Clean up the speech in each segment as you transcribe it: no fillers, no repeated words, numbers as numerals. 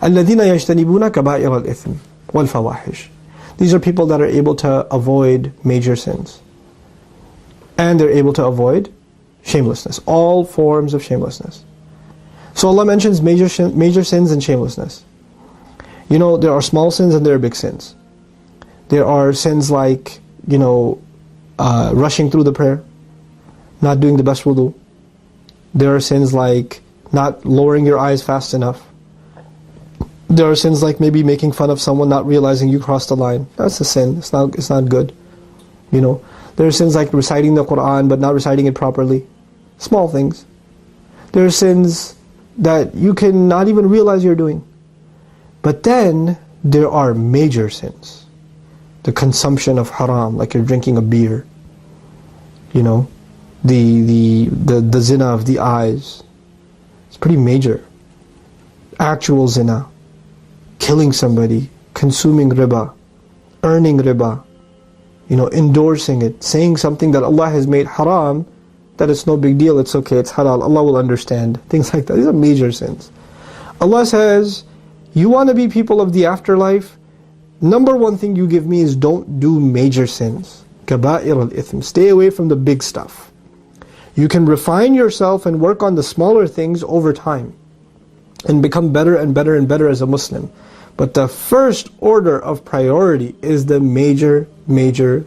الَّذِينَ يَجْتَنِبُونَ كَبَائِرَ الْإِثْمِ وَالْفَوَاحِشِ. These are people that are able to avoid major sins. And they're able to avoid shamelessness, all forms of shamelessness. So Allah mentions major sins and shamelessness. You know, there are small sins and there are big sins. There are sins like, you know, rushing through the prayer, not doing the best wudu. There are sins like not lowering your eyes fast enough. There are sins like maybe making fun of someone, not realizing you crossed the line. That's a sin. It's not good. You know, there are sins like reciting the Qur'an but not reciting it properly. Small things. There are sins that you can not even realize you're doing. But then there are major sins. The consumption of haram, like you're drinking a beer. You know, the zina of the eyes. It's pretty major. Actual zina. Killing somebody, consuming riba, earning riba, you know, endorsing it, saying something that Allah has made haram, that it's no big deal, it's okay, it's halal, Allah will understand. Things like that. These are major sins. Allah says, you want to be people of the afterlife? Number one thing you give me is don't do major sins. Kaba'ir al-ithm. Stay away from the big stuff. You can refine yourself and work on the smaller things over time and become better and better and better as a Muslim. But the first order of priority is the major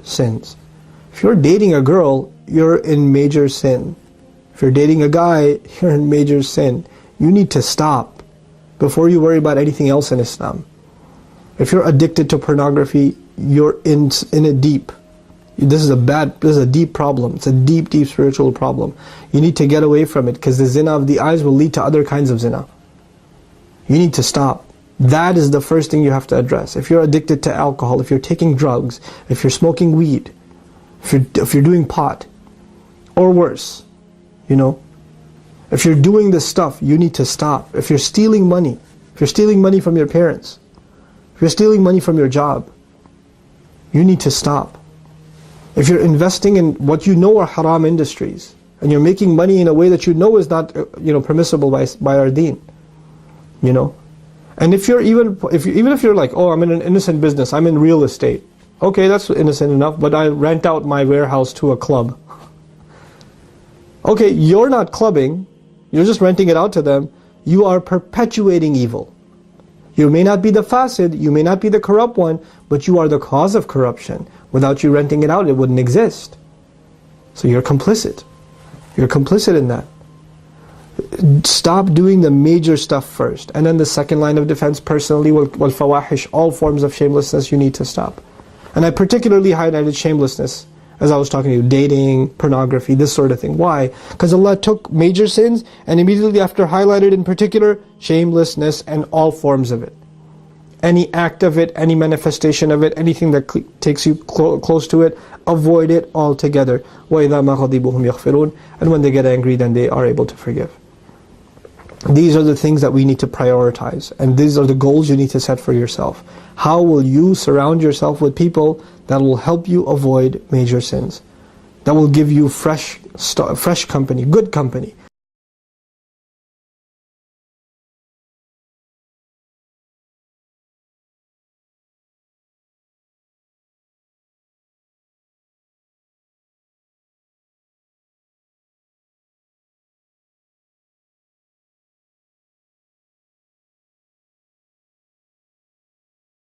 sins. If you're dating a girl, you're in major sin. If you're dating a guy, you're in major sin. You need to stop before you worry about anything else in Islam. If you're addicted to pornography, you're in it deep. This is a deep problem. It's a deep spiritual problem. You need to get away from it, because the zina of the eyes will lead to other kinds of zina. You need to stop. That is the first thing you have to address. If you're addicted to alcohol, if you're taking drugs, if you're smoking weed, if you're doing pot, or worse, you know, if you're doing this stuff, you need to stop. If you're stealing money, from your parents, if you're stealing money from your job, you need to stop. If you're investing in what you know are haram industries, and you're making money in a way that you know is not, you know, permissible by our deen, you know. And if you're even if you're like, oh, I'm in an innocent business, I'm in real estate. Okay, that's innocent enough, but I rent out my warehouse to a club. Okay, you're not clubbing, you're just renting it out to them. You are perpetuating evil. You may not be the fasid, you may not be the corrupt one, but you are the cause of corruption. Without you renting it out, it wouldn't exist. So you're complicit. You're complicit in that. Stop doing the major stuff first. And then the second line of defense, personally, wal fawahish, all forms of shamelessness, you need to stop. And I particularly highlighted shamelessness as I was talking to you, dating, pornography, this sort of thing. Why? Because Allah took major sins and immediately after highlighted in particular shamelessness and all forms of it. Any act of it, any manifestation of it, anything that takes you close to it, avoid it altogether. وَإِذَا مَا غَضِبُهُمْ يَغْفِرُونَ. And when they get angry, then they are able to forgive. These are the things that we need to prioritize, and these are the goals you need to set for yourself. How will you surround yourself with people that will help you avoid major sins? That will give you fresh company, good company.